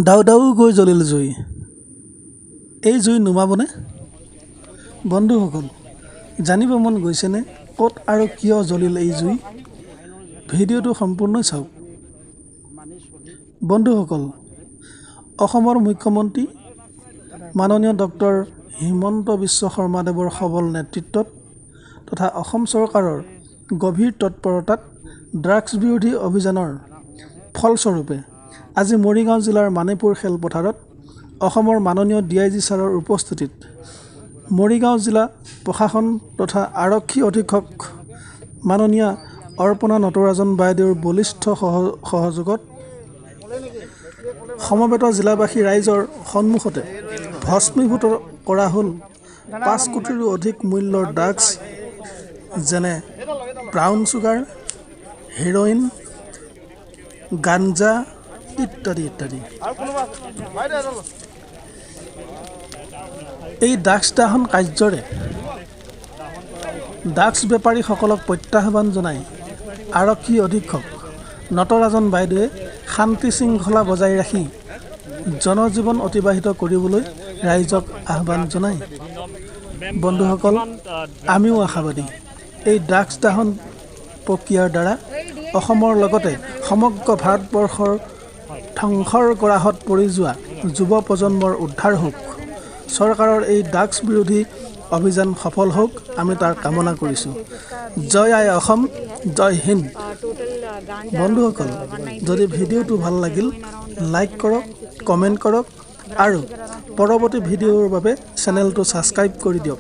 Dow Dow গৈ জ্বলিল জুই। এই জুই নুমাবনে? বন্ধুসকল, জানিব মন গৈছেনে ক'ত আৰু কিয় জ্বলিল এই জুই? ভিডিঅ'টো সম্পূৰ্ণই চাওক। বন্ধুসকল, অসমৰ মুখ্যমন্ত্ৰী মাননীয় ডক্টৰ হিমন্ত বিশ্ব শৰ্মাদেৱৰ সবল নেতৃত্বত তথা অসম চৰকাৰৰ গভীৰ তৎপৰতাত ড্ৰাগছ বিৰোধী অভিযানৰ ফলস্বৰূপে আজি মৰিগাঁও জিলাৰ মানিপুৰ খেলপথাৰত অসমৰ মাননীয় DIG ছাৰৰ উপস্থিতিত মৰিগাঁও জিলা প্ৰশাসন তথা আৰক্ষী অধীক্ষক মাননীয় অৰ্পণা নটৰাজন বাইদেউৰ বলিষ্ঠ সহযোগত সমবেত জিলাবাসী ৰাইজৰ সন্মুখতে ভস্মীভূত কৰা হ'ল 5 কোটিৰো অধিক মূল্যৰ ড্ৰাগছ যেনে ব্ৰাউন চুগাৰ, হেৰইন, গাঞ্জা ইত্যাদি ইত্যাদি। এই ড্ৰাগছ দাহন কাৰ্যৰে ড্ৰাগছ বেপাৰীসকলক প্ৰত্যাহ্বান জনাই আৰক্ষী অধীক্ষক নটৰাজন বাইদেৱে শান্তি শৃংখলা বজাই ৰাখি জনজীৱন অতিবাহিত কৰিবলৈ ৰাইজক আহ্বান জনায়। বন্ধুসকল, আমিও আশাবাদী এই ড্ৰাগছ দাহন প্ৰক্ৰিয়াৰ দ্বাৰা অসমৰ লগতে সমগ্ৰ ভাৰতবৰ্ষৰ ধ্বংসৰ গৰাহত পৰি যোৱা যুৱ প্ৰজন্মৰ উদ্ধাৰ হওক, চৰকাৰৰ এই ড্ৰাগছ বিৰোধী অভিযান সফল হওক, আমি তাৰ কামনা কৰিছোঁ। জয় আই অসম, জয় হিন্দ। বন্ধুসকল, যদি ভিডিঅ'টো ভাল লাগিল লাইক কৰক, কমেণ্ট কৰক আৰু পৰৱৰ্তী ভিডিঅ'ৰ বাবে চেনেলটো ছাবস্ক্ৰাইব কৰি দিয়ক।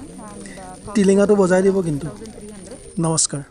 টিলিঙাটো বজাই দিব কিন্তু। নমস্কাৰ।